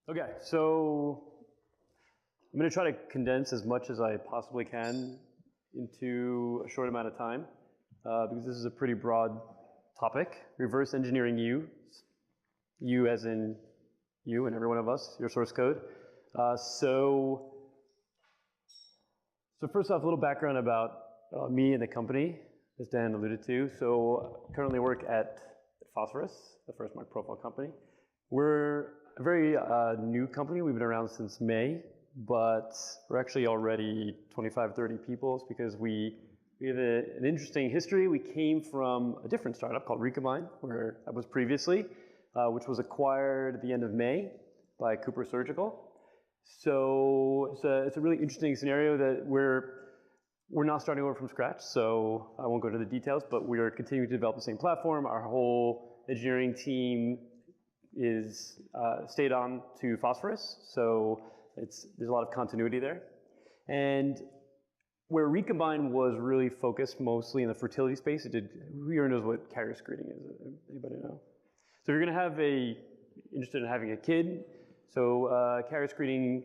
Okay, so I'm going to try to condense as much as I possibly can into a short amount of time because this is a pretty broad topic. Reverse engineering you as in you and every one of us, your source code. So first off, a little background about me and the company, as Dan alluded to. So I currently work at Phosphorus, the FirstMark's profile company. We're a very new company. We've been around since May, but we're actually already 25, 30 people. It's because we have an interesting history. We came from a different startup called Recombine, where I was previously, which was acquired at the end of May by Cooper Surgical. So it's a really interesting scenario that we're not starting over from scratch, so I won't go into the details, but we are continuing to develop the same platform. Our whole engineering team is stayed on to Phosphorus, so there's a lot of continuity there. And where Recombine was really focused mostly in the fertility space, who here knows what carrier screening is? Anybody know? So if you're going to interested in having a kid, so carrier screening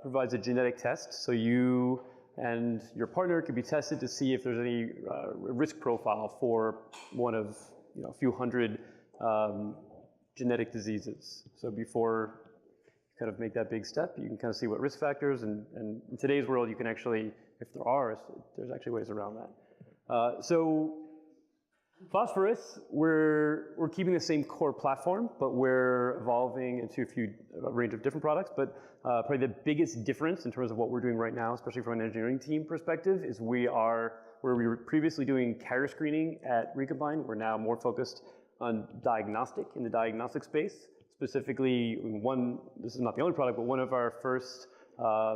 provides a genetic test, so you and your partner could be tested to see if there's any risk profile for one of a few hundred genetic diseases. So before you kind of make that big step, you can kind of see what risk factors, and in today's world, you can actually, if there are, there's actually ways around that. So Phosphorus, we're keeping the same core platform, but we're evolving into a range of different products. But probably the biggest difference in terms of what we're doing right now, especially from an engineering team perspective, is where we were previously doing carrier screening at Recombine, we're now more focused on in the diagnostic space. Specifically, this is not the only product, but one of our first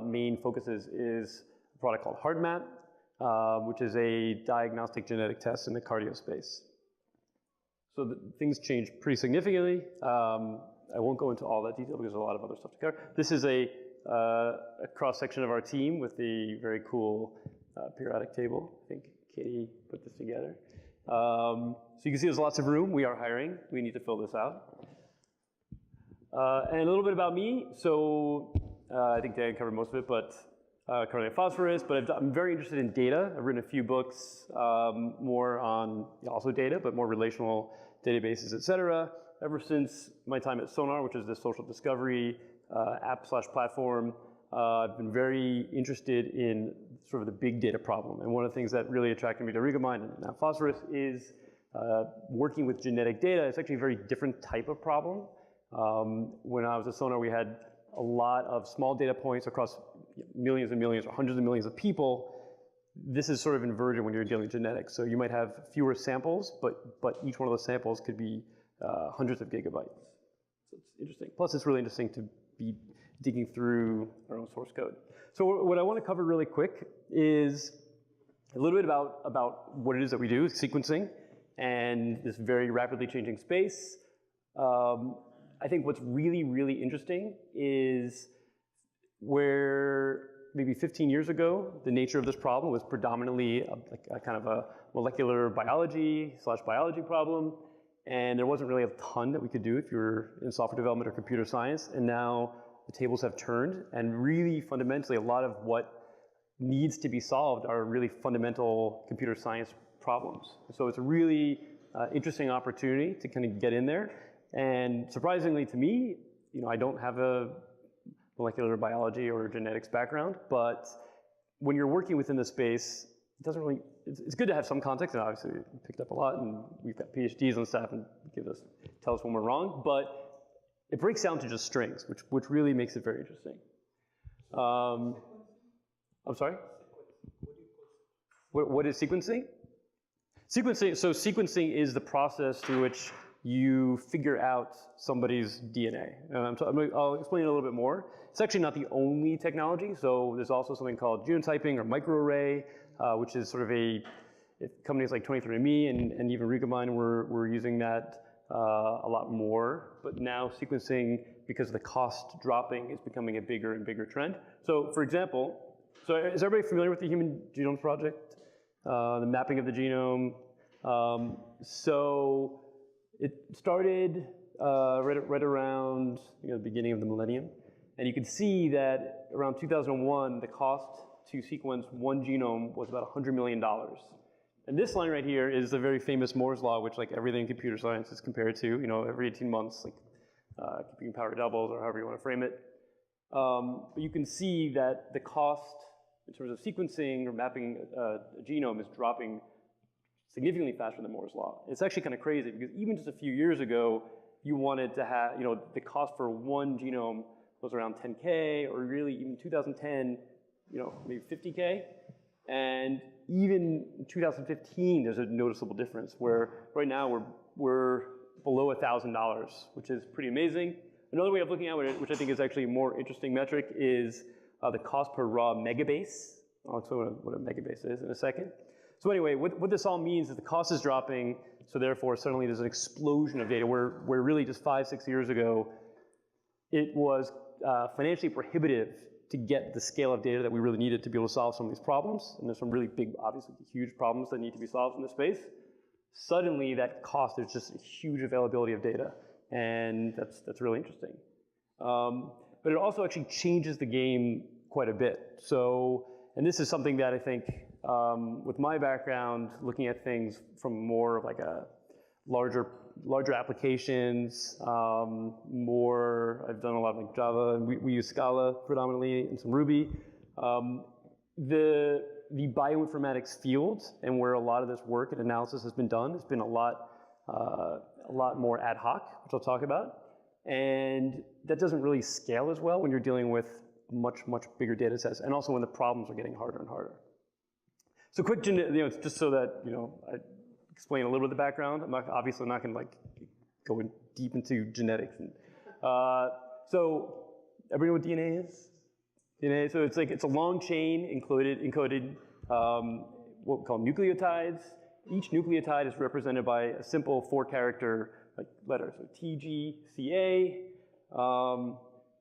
main focuses is a product called HardMap, which is a diagnostic genetic test in the cardio space. So things change pretty significantly. I won't go into all that detail because there's a lot of other stuff to cover. This is a cross-section of our team with the very cool periodic table. I think Katie put this together. So you can see there's lots of room. We are hiring. We need to fill this out. And a little bit about me. So I think Dan covered most of it, but currently at Phosphorus, but I'm very interested in data. I've written a few books more on also data, but more relational databases, et cetera. Ever since my time at Sonar, which is the social discovery app/platform, I've been very interested in sort of the big data problem. And one of the things that really attracted me to Recombine and now Phosphorus is working with genetic data. It's actually a very different type of problem. When I was at Sonar, we had a lot of small data points across millions and millions or hundreds of millions of people. This is sort of inverted when you're dealing with genetics. So you might have fewer samples, but each one of those samples could be hundreds of gigabytes. So it's interesting. Plus, it's really interesting to be digging through our own source code. So what I want to cover really quick is a little bit about what it is that we do, sequencing, and this very rapidly changing space. I think what's really, really interesting is where maybe 15 years ago, the nature of this problem was predominantly a kind of a molecular biology/biology problem, and there wasn't really a ton that we could do if you were in software development or computer science, and now the tables have turned, and really fundamentally a lot of what needs to be solved are really fundamental computer science problems. So it's a really interesting opportunity to kind of get in there. And surprisingly to me, I don't have a molecular biology or genetics background, but when you're working within the space, it's good to have some context, and obviously we picked up a lot, and we've got PhDs on staff and tell us when we're wrong, but it breaks down to just strings, which really makes it very interesting. I'm sorry? What is sequencing? Sequencing is the process through which you figure out somebody's DNA. I'll explain it a little bit more. It's actually not the only technology. So there's also something called genotyping or microarray, which is sort of companies like 23andMe and even Recombine were using that a lot more. But now sequencing, because of the cost dropping, is becoming a bigger and bigger trend. So for example, is everybody familiar with the Human Genome Project? The mapping of the genome. So it started right around the beginning of the millennium. And you can see that around 2001, the cost to sequence one genome was about $100 million. And this line right here is the very famous Moore's law, which like everything in computer science is compared to, every 18 months, like computing power doubles or however you want to frame it. But you can see that the cost in terms of sequencing or mapping a genome is dropping significantly faster than Moore's law. It's actually kind of crazy because even just a few years ago, you wanted to have, the cost for one genome was around 10K, or really even 2010, maybe 50K. And even in 2015, there's a noticeable difference where right now we're below $1,000, which is pretty amazing. Another way of looking at it, which I think is actually a more interesting metric, is the cost per raw megabase. I'll explain what a megabase is in a second. So anyway, what this all means is the cost is dropping, so therefore suddenly there's an explosion of data where really just 5-6 years ago, it was financially prohibitive to get the scale of data that we really needed to be able to solve some of these problems. And there's some really big, obviously huge problems that need to be solved in this space. Suddenly that cost, there's just a huge availability of data. And that's really interesting. But it also actually changes the game quite a bit. So, and this is something that I think, with my background, looking at things from more of like a larger applications, I've done a lot of like Java, and we use Scala predominantly and some Ruby. The bioinformatics field and where a lot of this work and analysis has been done has been a lot more ad hoc, which I'll talk about. And that doesn't really scale as well when you're dealing with much bigger data sets, and also when the problems are getting harder and harder. So quick, just so that I explain a little bit of the background. I'm obviously not going to like go in deep into genetics. So everybody know what DNA is? DNA. So it's a long chain encoded what we call nucleotides. Each nucleotide is represented by a simple 4-character letter, so T, G, C, A.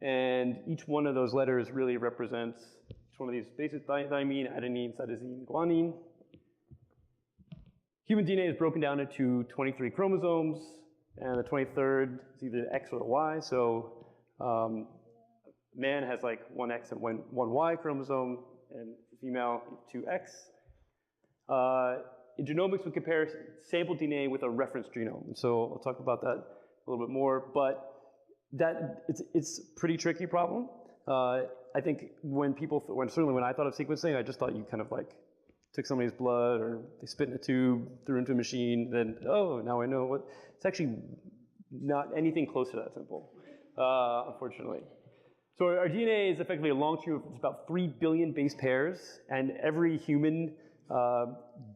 And each one of those letters really represents each one of these bases: thymine, adenine, cytosine, guanine. Human DNA is broken down into 23 chromosomes, and the 23rd is either the X or the Y. So man has like one X and one Y chromosome, and female 2X. In genomics, we compare sample DNA with a reference genome. And so I'll talk about that a little bit more, but it's a pretty tricky problem. I think certainly when I thought of sequencing, I just thought you kind of like took somebody's blood or they spit in a tube, threw into a machine, then, oh, now I know what. It's actually not anything close to that simple, unfortunately. So our DNA is effectively a long chain of about 3 billion base pairs, and every human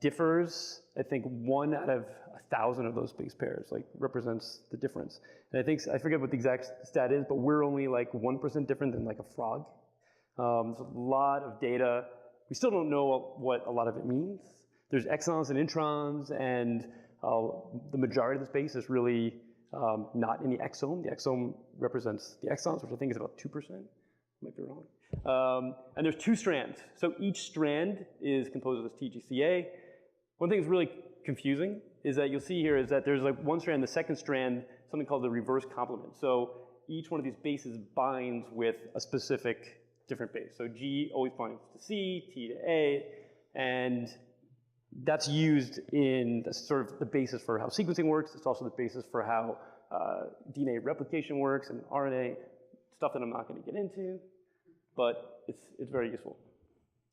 differs, I think 1 out of 1,000 of those base pairs represents the difference. And I forget what the exact stat is, but we're only like 1% different than like a frog. There's a lot of data. We still don't know what a lot of it means. There's exons and introns, and the majority of the space is really not in the exome. The exome represents the exons, which I think is about 2%. I might be wrong. And there's 2 strands. So each strand is composed of this TGCA. One thing that's really confusing is that you'll see here is that there's like one strand, the second strand, something called the reverse complement. So each one of these bases binds with a specific different base. So G always binds to C, T to A, and that's used in sort of the basis for how sequencing works. It's also the basis for how DNA replication works and RNA, stuff that I'm not going to get into, but it's very useful.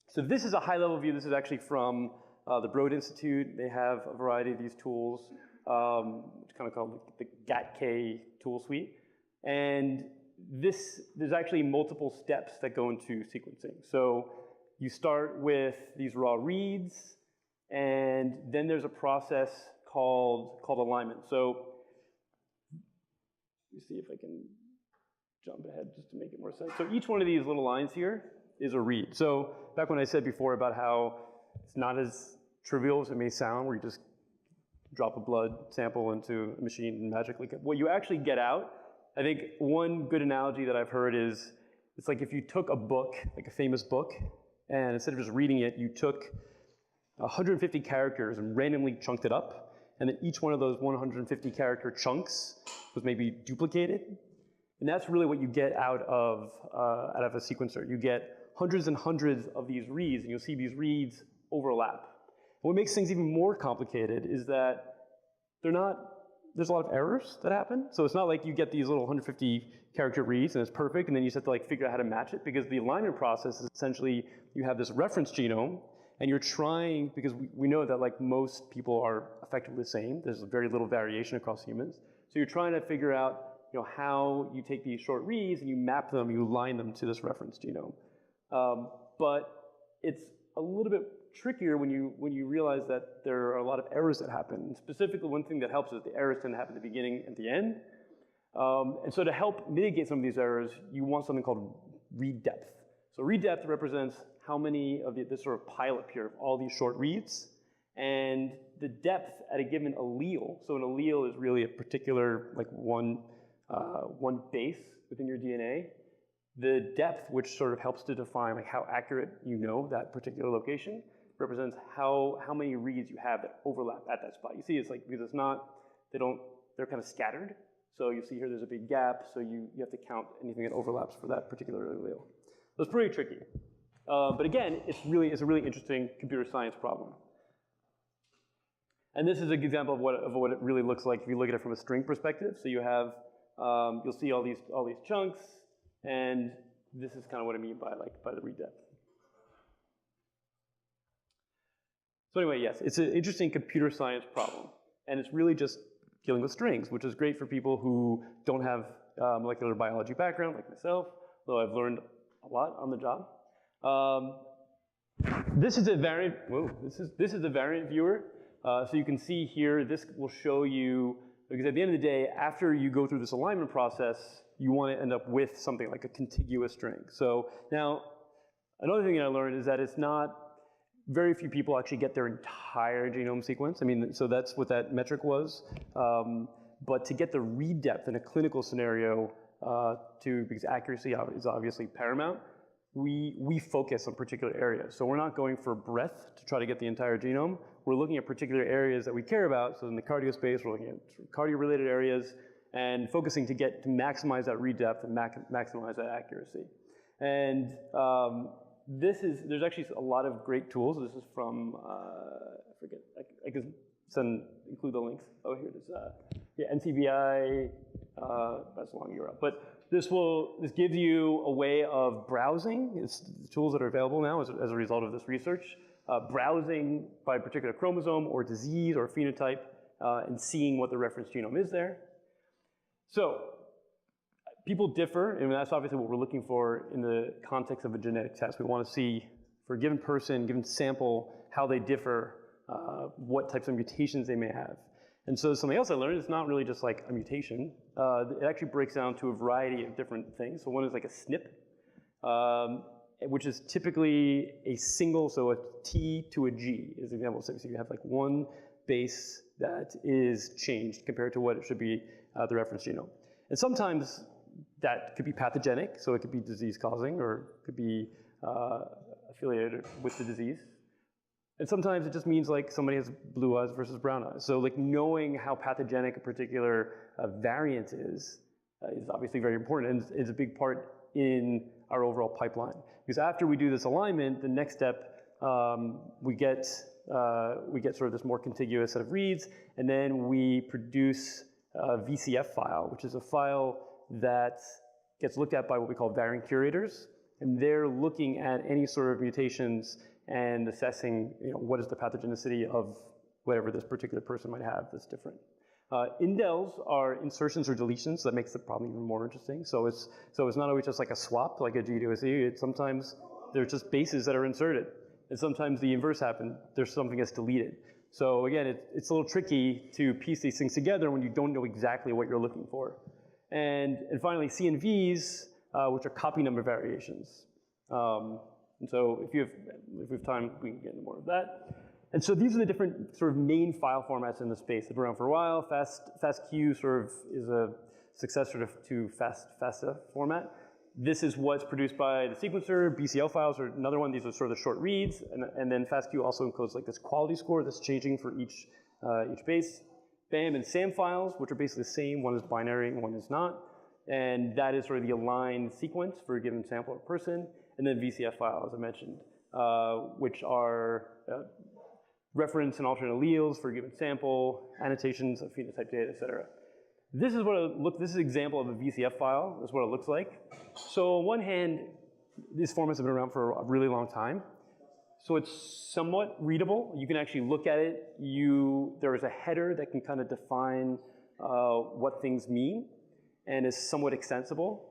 So this is a high-level view. This is actually from the Broad Institute. They have a variety of these tools, which kind of called the GATK tool suite. And there's actually multiple steps that go into sequencing. So you start with these raw reads, and then there's a process called alignment. So let me see if I can jump ahead just to make it more sense. So each one of these little lines here is a read. So back when I said before about how it's not as trivial as it may sound, where you just drop a blood sample into a machine and magically get what you actually get out. I think one good analogy that I've heard is, it's like if you took a book, like a famous book, and instead of just reading it, you took 150 characters and randomly chunked it up, and then each one of those 150 character chunks was maybe duplicated. And that's really what you get out of a sequencer. You get hundreds and hundreds of these reads, and you'll see these reads overlap. And what makes things even more complicated is that there's a lot of errors that happen. So it's not like you get these little 150 character reads and it's perfect, and then you just have to like figure out how to match it, because the alignment process is essentially you have this reference genome, and you're trying, because we know that like most people are effectively the same. There's very little variation across humans. So you're trying to figure out how you take these short reads and you map them, you align them to this reference genome. But it's a little bit trickier when you realize that there are a lot of errors that happen. And specifically, one thing that helps is the errors tend to happen at the beginning and the end. And so to help mitigate some of these errors, you want something called read depth. So read depth represents how many of this sort of pile up here of all these short reads, and the depth at a given allele. So an allele is really a particular like one base within your DNA. The depth, which sort of helps to define like how accurate you know that particular location, represents how many reads you have that overlap at that spot. You see, it's like, because it's not, they're kind of scattered. So you see here there's a big gap, so you have to count anything that overlaps for that particular allele. So it's pretty tricky. But again, it's a really interesting computer science problem. And this is an example of what it really looks like if you look at it from a string perspective. So you have, you'll see all these chunks, and this is kind of what I mean by the read depth. So anyway, yes, it's an interesting computer science problem, and it's really just dealing with strings, which is great for people who don't have molecular biology background like myself, though I've learned a lot on the job. This is a variant. Whoa, this is a variant viewer. So you can see here, this will show you, because at the end of the day, after you go through this alignment process, you want to end up with something like a contiguous string. So now, another thing that I learned is that it's not, very few people actually get their entire genome sequence. I mean, so that's what that metric was. But to get the read depth in a clinical scenario, because accuracy is obviously paramount, we focus on particular areas. So we're not going for breadth to try to get the entire genome. We're looking at particular areas that we care about. So in the cardio space, we're looking at cardio-related areas and focusing to maximize that read depth and maximize that accuracy. And there's actually a lot of great tools. This is from, I forget, I can include the links. Oh, here it is. Yeah, NCBI, that's a long URL. But this gives you a way of browsing. It's the tools that are available now as a result of this research. Browsing by a particular chromosome or disease or phenotype and seeing what the reference genome is there. So people differ, and that's obviously what we're looking for in the context of a genetic test. We want to see, for a given person, given sample, how they differ, what types of mutations they may have. And so something else I learned, it's not really just like a mutation. It actually breaks down to a variety of different things. So one is like a SNP, which is typically a single, so a T to a G is an example. So you have like one base that is changed compared to what it should be, the reference genome. And sometimes that could be pathogenic, so it could be disease-causing, or it could be affiliated with the disease. And sometimes it just means like somebody has blue eyes versus brown eyes. So like knowing how pathogenic a particular variant is obviously very important, and is a big part in our overall pipeline. Because after we do this alignment, the next step, we get sort of this more contiguous set of reads, and then we produce a VCF file, which is a file that gets looked at by what we call variant curators, and they're looking at any sort of mutations and assessing, what is the pathogenicity of whatever this particular person might have that's different. Indels are insertions or deletions. That makes the problem even more interesting. So it's not always just like a swap, like a G to a C. Sometimes there's just bases that are inserted, and sometimes the inverse happens. There's something that's deleted. So again, it's a little tricky to piece these things together when you don't know exactly what you're looking for. And finally, CNVs, which are copy number variations. And so if we have time, we can get into more of that. And so these are the different sort of main file formats in the space. They've been around for a while. FASTQ sort of is a successor to FASTA format. This is what's produced by the sequencer. BCL files are another one. These are sort of the short reads. And then FASTQ also encodes like this quality score that's changing for each each base. BAM and SAM files, which are basically the same. One is binary and one is not. And that is sort of the aligned sequence for a given sample or person. And then VCF files, as I mentioned, which are reference and alternate alleles for a given sample, annotations of phenotype data, et cetera. This is this is an example of a VCF file. This is what it looks like. So on one hand, these formats have been around for a really long time. So it's somewhat readable. You can actually look at it. There is a header that can kind of define what things mean and is somewhat extensible.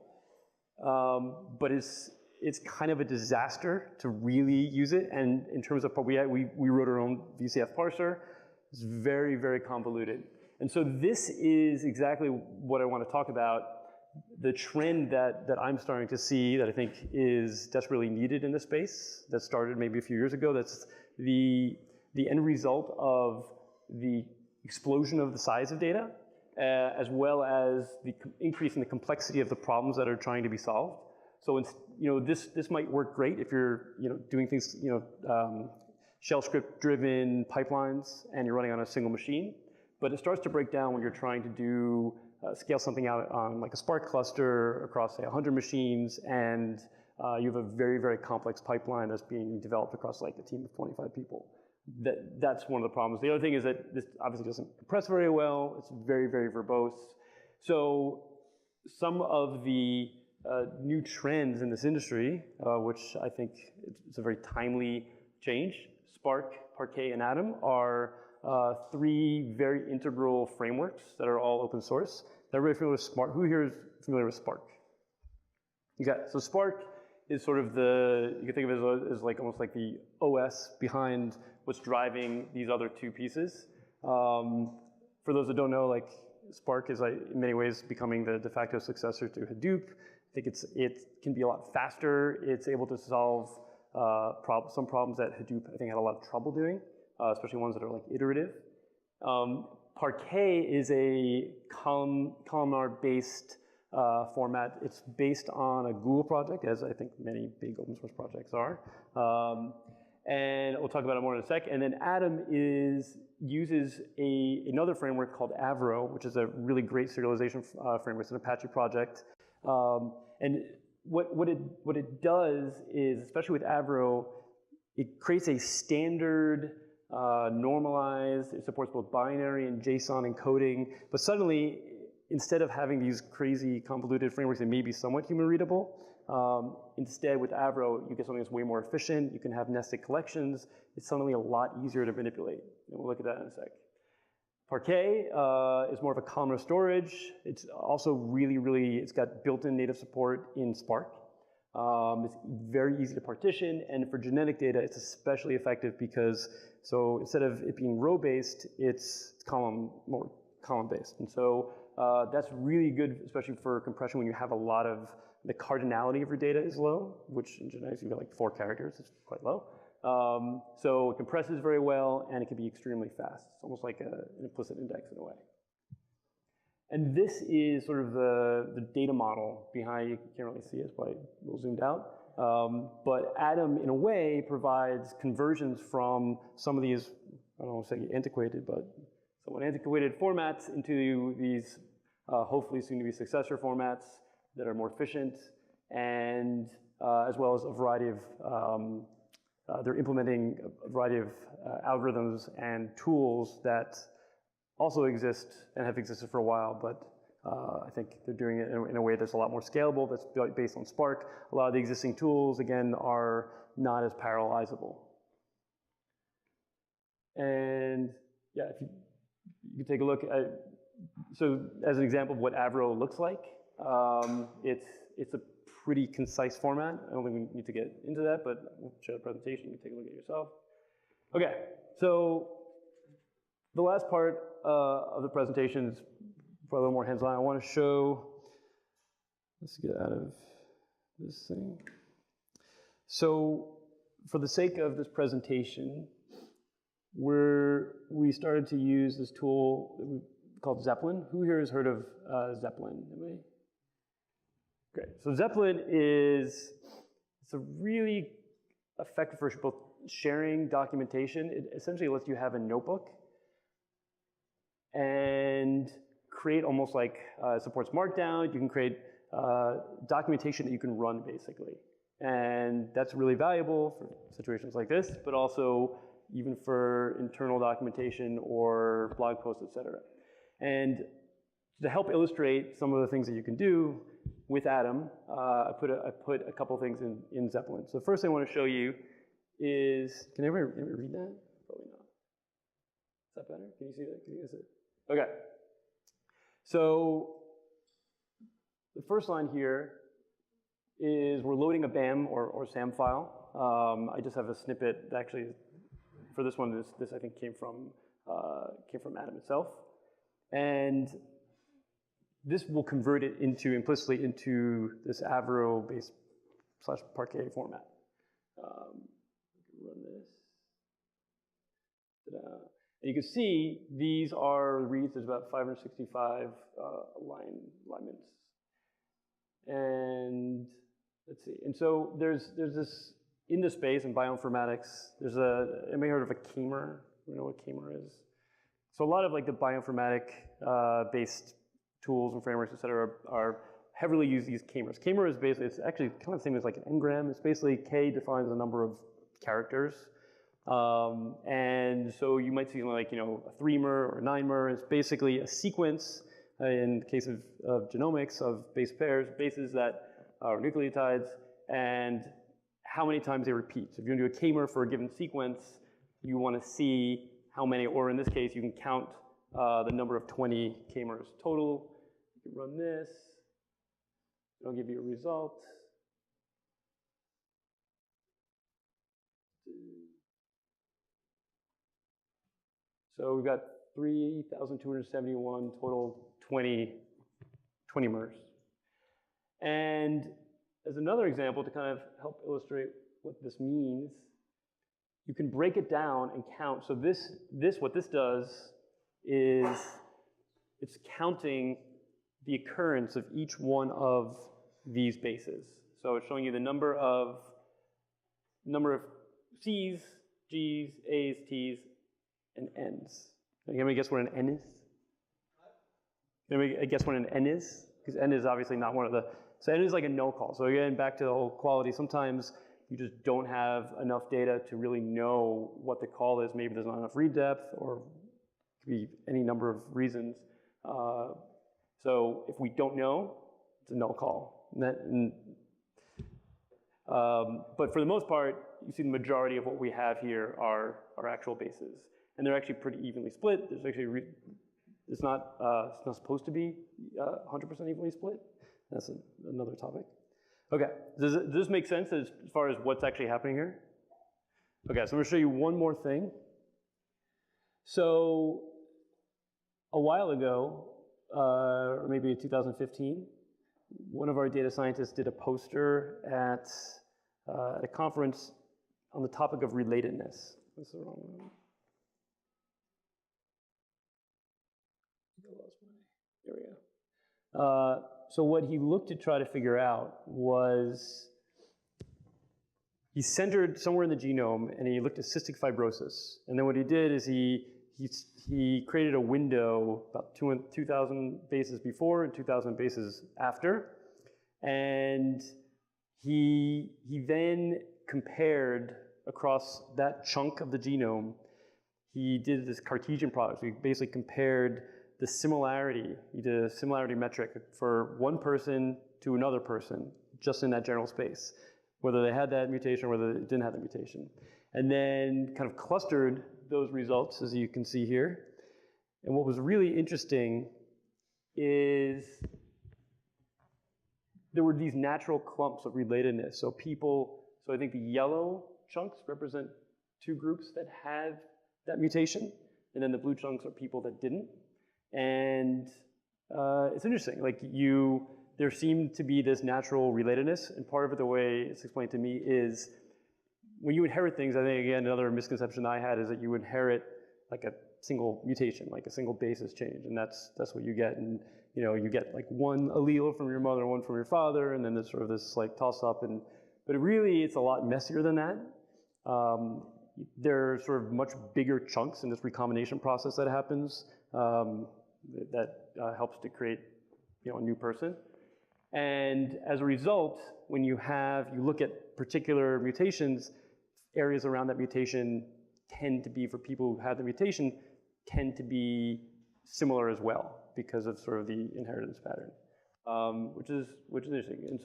But it's kind of a disaster to really use it. And in terms of, we wrote our own VCF parser. It's very, very convoluted. And so this is exactly what I want to talk about. The trend that I'm starting to see that I think is desperately needed in this space, that started maybe a few years ago, that's the end result of the explosion of the size of data, as well as the increase in the complexity of the problems that are trying to be solved. So this might work great if you're doing things, shell script driven pipelines and you're running on a single machine, but it starts to break down when you're trying to do scale something out on like a Spark cluster across, say, 100 machines, and you have a very, very complex pipeline that's being developed across like a team of 25 people. That's one of the problems. The other thing is that this obviously doesn't compress very well. It's very, very verbose. So some of the new trends in this industry, which I think it's a very timely change, Spark, Parquet, and Atom, are three very integral frameworks that are all open source. Everybody familiar with Spark? Who here is familiar with Spark? Okay, so Spark is sort of you can think of it as like almost like the OS behind what's driving these other two pieces. For those that don't know, like Spark is in many ways becoming the de facto successor to Hadoop. I think it can be a lot faster. It's able to solve some problems that Hadoop I think had a lot of trouble doing, especially ones that are like iterative. Parquet is a columnar-based format. It's based on a Google project, as I think many big open source projects are. And we'll talk about it more in a sec. And then Atom uses another framework called Avro, which is a really great serialization framework. It's an Apache project. And what it does is, especially with Avro, it creates a standard normalized, it supports both binary and JSON encoding, but suddenly, instead of having these crazy convoluted frameworks that may be somewhat human readable, instead with Avro, you get something that's way more efficient. You can have nested collections. It's suddenly a lot easier to manipulate. And we'll look at that in a sec. Parquet is more of a columnar storage. It's also really, it's got built-in native support in Spark. It's very easy to partition, and for genetic data, it's especially effective because, so instead of it being row-based, it's more column-based. And so that's really good, especially for compression when you have a lot of, the cardinality of your data is low, which in genetics you get like 4 characters, it's quite low. So it compresses very well, and it can be extremely fast. It's almost like an implicit index in a way. And this is sort of the data model behind, you can't really see it, it's probably a little zoomed out. But Atom, in a way, provides conversions from some of these, I don't want to say antiquated, but somewhat antiquated formats into these hopefully soon to be successor formats that are more efficient, and as well as a variety of, they're implementing a variety of algorithms and tools that also exist and have existed for a while, but I think they're doing it in a way that's a lot more scalable, that's based on Spark. A lot of the existing tools, again, are not as parallelizable. And yeah, if you can take a look at, so as an example of what Avro looks like, it's a pretty concise format. I don't think we need to get into that, but we'll show the presentation, you can take a look at it yourself. Okay, so the last part of the presentation is probably a little more hands-on. I want to show, let's get out of this thing. So for the sake of this presentation, we started to use this tool called Zeppelin. Who here has heard of Zeppelin? Anybody? Great. So Zeppelin it's a really effective for both sharing documentation. It essentially lets you have a notebook and create almost like supports Markdown. You can create documentation that you can run basically. And that's really valuable for situations like this, but also even for internal documentation or blog posts, et cetera. And to help illustrate some of the things that you can do with Atom, I put a couple things in Zeppelin. So the first thing I want to show you is, can everybody read that? Probably not. Is that better? Can you see that? Can you guys see it? Okay. So the first line here is we're loading a BAM or SAM file. I just have a snippet that actually, for this one, this I think came from Atom itself. And this will convert it implicitly into this Avro based /Parquet format. Run this. Ta-da. And you can see these are reads. There's about 565 alignments. And let's see. And so there's this in the space in bioinformatics. There's anybody heard of a K-mer? You know what K-mer is? So a lot of like the bioinformatic based tools and frameworks, et cetera, are heavily use these K-mers. K-mer is basically, it's actually kind of the same as like an n-gram. It's basically K defines a number of characters. And so you might see like, you know, a 3-mer or a 9-mer. It's basically a sequence, in the case of genomics, of base pairs, bases that are nucleotides, and how many times they repeat. So if you're going to do a K-mer for a given sequence, you want to see how many, or in this case, you can count the number of 20 K-mers total. You can run this. It'll give you a result. So we've got 3,271 total 20 mers. And as another example to kind of help illustrate what this means, you can break it down and count. So what this does is it's counting the occurrence of each one of these bases. So it's showing you the number of C's, G's, A's, T's, and N's. Can anybody guess what an N is? Can anybody guess what an N is? Because N is obviously not one of the, so N is like a no call. So again, back to the whole quality, sometimes you just don't have enough data to really know what the call is. Maybe there's not enough read depth, or it could be any number of reasons. So if we don't know, it's a no call. But for the most part, you see the majority of what we have here are actual bases. And they're actually pretty evenly split. There's actually, it's not supposed to be 100% evenly split. That's another topic. Okay, does this make sense as far as what's actually happening here? Okay, so I'm gonna show you one more thing. So a while ago, or maybe in 2015, one of our data scientists did a poster at a conference on the topic of relatedness. That's the wrong one. There we go. So what he looked to try to figure out was, he centered somewhere in the genome and he looked at cystic fibrosis. And then what he did is he created a window about 2,000 bases before and 2,000 bases after. And he then compared across that chunk of the genome, he did this Cartesian product. So he basically compared the similarity, he did a similarity metric for one person to another person, just in that general space, whether they had that mutation or whether they didn't have the mutation. And then kind of clustered those results, as you can see here. And what was really interesting is there were these natural clumps of relatedness. So I think the yellow chunks represent two groups that have that mutation, and then the blue chunks are people that didn't. And it's interesting, like there seemed to be this natural relatedness, and part of it, the way it's explained to me, is when you inherit things, I think, again, another misconception I had is that you inherit like a single mutation, like a single basis change, and that's what you get. And you know, you get like one allele from your mother, one from your father, and then there's sort of this like toss up. But really, it's a lot messier than that. there are sort of much bigger chunks in this recombination process that happens that helps to create, a new person. And as a result, when you look at particular mutations, areas around that mutation tend to be, for people who have the mutation, tend to be similar as well because of sort of the inheritance pattern, which is interesting.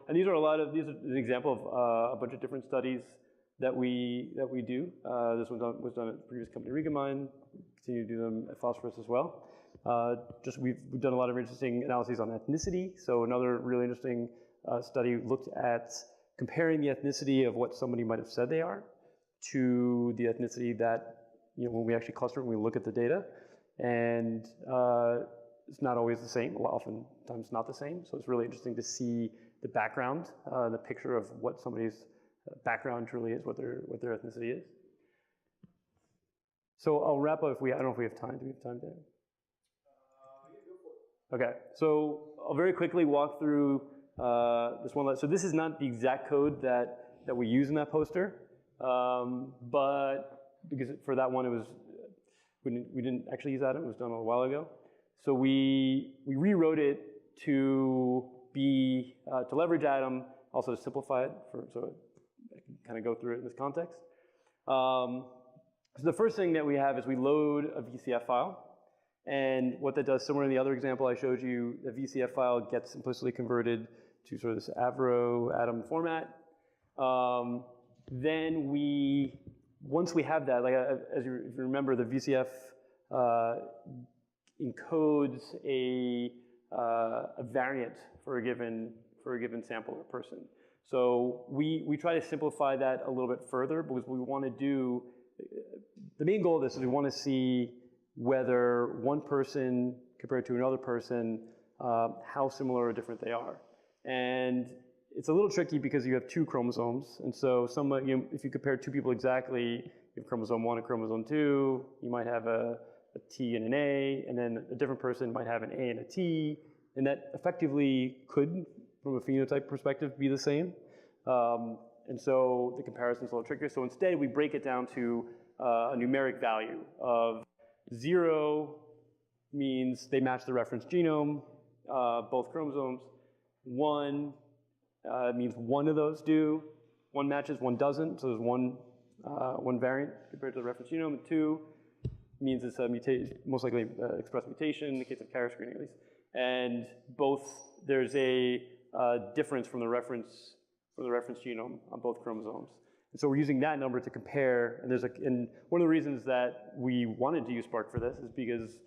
And these are an example of a bunch of different studies that we do. This one was done at the previous company, Rigamind. We continue to do them at Phosphorus as well. We've done a lot of interesting analyses on ethnicity. So another really interesting study looked at comparing the ethnicity of what somebody might have said they are to the ethnicity that, when we actually cluster and we look at the data. And it's not always the same, oftentimes not the same. So it's really interesting to see the background, the picture of what somebody's background truly is, what their ethnicity is. So I'll wrap up I don't know if we have time. Do we have time there? Okay, so I'll very quickly walk through this one. So this is not the exact code that we use in that poster, but because for that one we didn't actually use Atom. It was done a while ago. So we rewrote it to leverage Atom, also to simplify it so I can kind of go through it in this context. So the first thing that we have is we load a VCF file. And what that does, similar to the other example I showed you, the VCF file gets implicitly converted to sort of this Avro Atom format. Then once we have that, if you remember, the VCF encodes a variant for a given sample or person. So we try to simplify that a little bit further because we want to do, the main goal of this is we want to see whether one person compared to another person, how similar or different they are. And it's a little tricky because you have two chromosomes. And so if you compare two people exactly, you have chromosome 1 and chromosome 2, you might have a T and an A, and then a different person might have an A and a T, and that effectively could, from a phenotype perspective, be the same. And so the comparison's a little trickier. So instead, we break it down to a numeric value of 0 means they match the reference genome, both chromosomes. 1 means one of those do. 1 matches, 1 doesn't. So there's one variant compared to the reference genome. And 2 means it's a mutation, most likely expressed mutation in the case of carrier screening at least. And there's a difference from the reference genome on both chromosomes. And so we're using that number to compare, and one of the reasons that we wanted to use Spark for this is because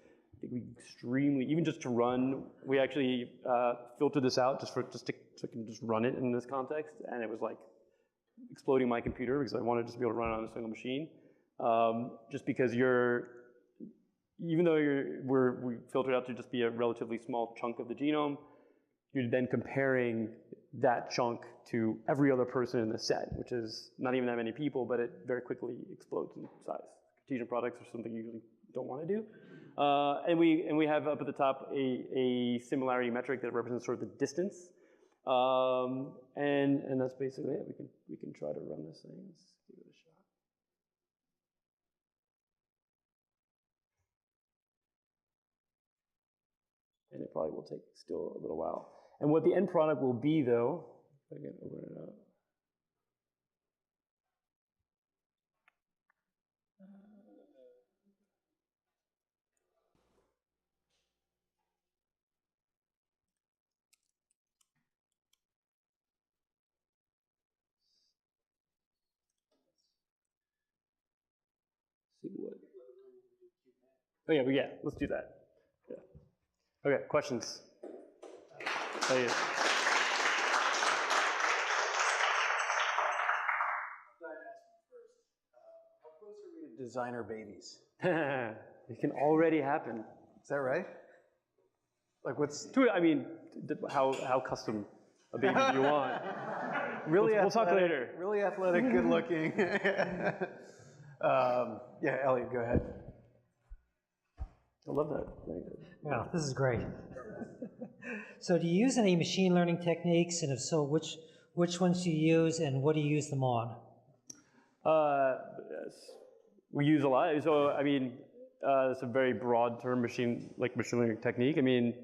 even just to run, we actually filtered this out so I can just run it in this context, and it was like exploding my computer because I wanted to just be able to run it on a single machine. Just because even though we filtered out to just be a relatively small chunk of the genome, you're then comparing that chunk to every other person in the set, which is not even that many people, but it very quickly explodes in size. Cartesian products are something you usually don't want to do. And we have up at the top a similarity metric that represents sort of the distance. And that's basically it. We can try to run this thing. Let's give it a shot. And it probably will take still a little while. And what the end product will be, though, if I can open it up. See what? Oh yeah, let's do that. Yeah. Okay, questions? Oh, yeah. How close are we to designer babies? It can already happen. Is that right? Like what's? I mean, how custom a baby do you want? Really we'll talk later. Really athletic, good looking. Yeah, Elliot, go ahead. I love that. Wow, this is great. So do you use any machine learning techniques, and if so, which ones do you use and what do you use them on? Yes. We use a lot. So I mean, it's a very broad term, machine learning technique. I mean,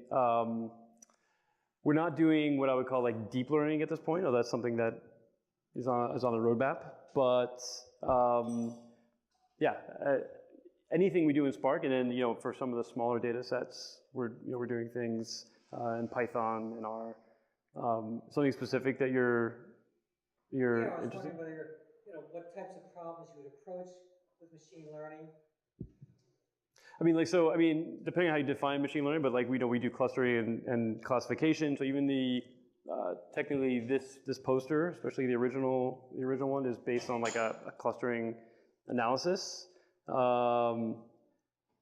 we're not doing what I would call like deep learning at this point. Or that's something that is on the roadmap. But yeah, anything we do in Spark, and then for some of the smaller data sets, we're doing things in Python and R. Something specific that you're I was interested wondering whether, what types of problems you would approach with machine learning. I mean, depending on how you define machine learning, but like we do clustering and classification. So even technically this poster, especially the original one, is based on like a clustering analysis.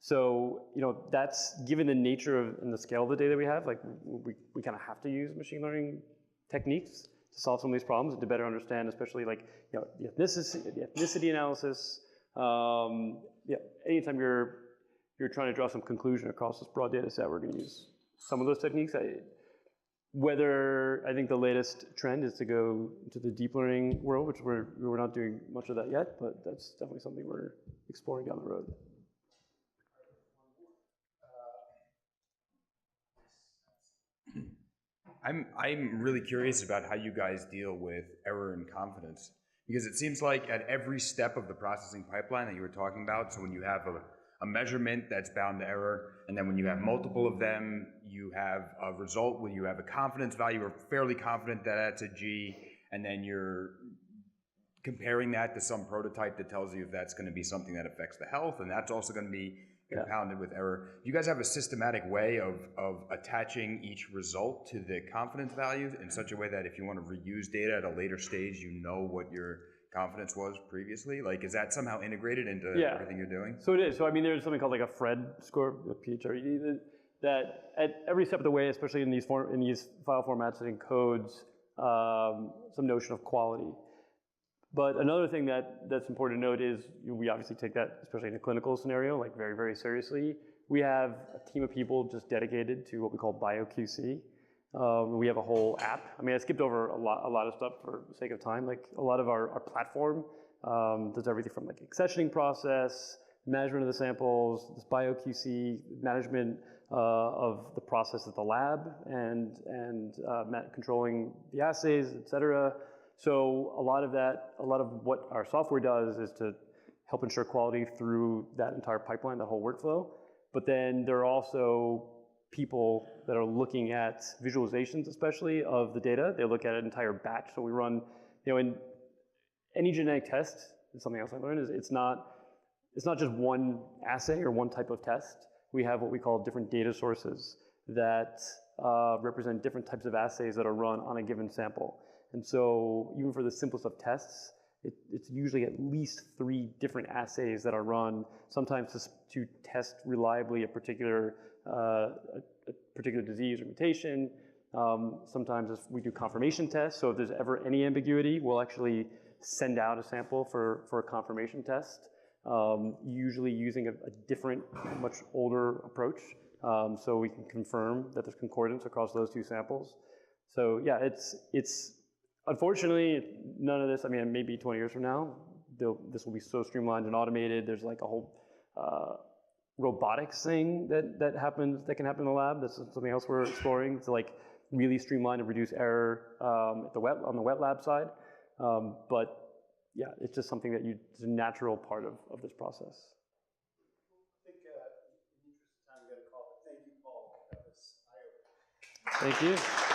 So that's given the nature of and the scale of the data we have. Like we kind of have to use machine learning techniques to solve some of these problems and to better understand, especially like the ethnicity analysis. Anytime you're trying to draw some conclusion across this broad data set, we're going to use some of those techniques. Whether I think the latest trend is to go into the deep learning world, which we're not doing much of that yet, but that's definitely something we're exploring down the road. I'm really curious about how you guys deal with error and confidence, because it seems like at every step of the processing pipeline that you were talking about, so when you have a measurement that's bound to error, and then when you have multiple of them, you have a result when you have a confidence value, or fairly confident that that's a G, and then you're comparing that to some prototype that tells you if that's going to be something that affects the health, and that's also going to be compounded with error. Do you guys have a systematic way of attaching each result to the confidence values in such a way that if you want to reuse data at a later stage, you know what your confidence was previously? Like, is that somehow integrated into everything you're doing? So it is. So I mean, there's something called like a Fred score, a PHRE, that at every step of the way, especially in these file formats, it encodes some notion of quality. But another thing that's important to note is we obviously take that, especially in a clinical scenario, like very, very seriously. We have a team of people just dedicated to what we call BioQC. We have a whole app. I mean, I skipped over a lot of stuff for the sake of time. Like a lot of our platform does everything from like accessioning process, management of the samples, this BioQC, management of the process at the lab, and controlling the assays, et cetera. So a lot of what our software does is to help ensure quality through that entire pipeline, that whole workflow. But then there are also people that are looking at visualizations, especially of the data. They look at an entire batch. So we run, in any genetic test, and something else I learned is it's not just one assay or one type of test. We have what we call different data sources that represent different types of assays that are run on a given sample. And so even for the simplest of tests, it's usually at least 3 different assays that are run, sometimes to test reliably a particular disease or mutation. Sometimes we do confirmation tests, so if there's ever any ambiguity, we'll actually send out a sample for a confirmation test, usually using a different, much older approach, so we can confirm that there's concordance across those 2 samples. So yeah, it's unfortunately, none of this, I mean, maybe 20 years from now, this will be so streamlined and automated. There's like a whole robotics thing that can happen in the lab. This is something else we're exploring to like really streamline and reduce error on the wet lab side. But yeah, it's just something it's a natural part of this process. I think in the interest of time, we got to call it. Thank you, Paul. That was eye-opening. Thank you.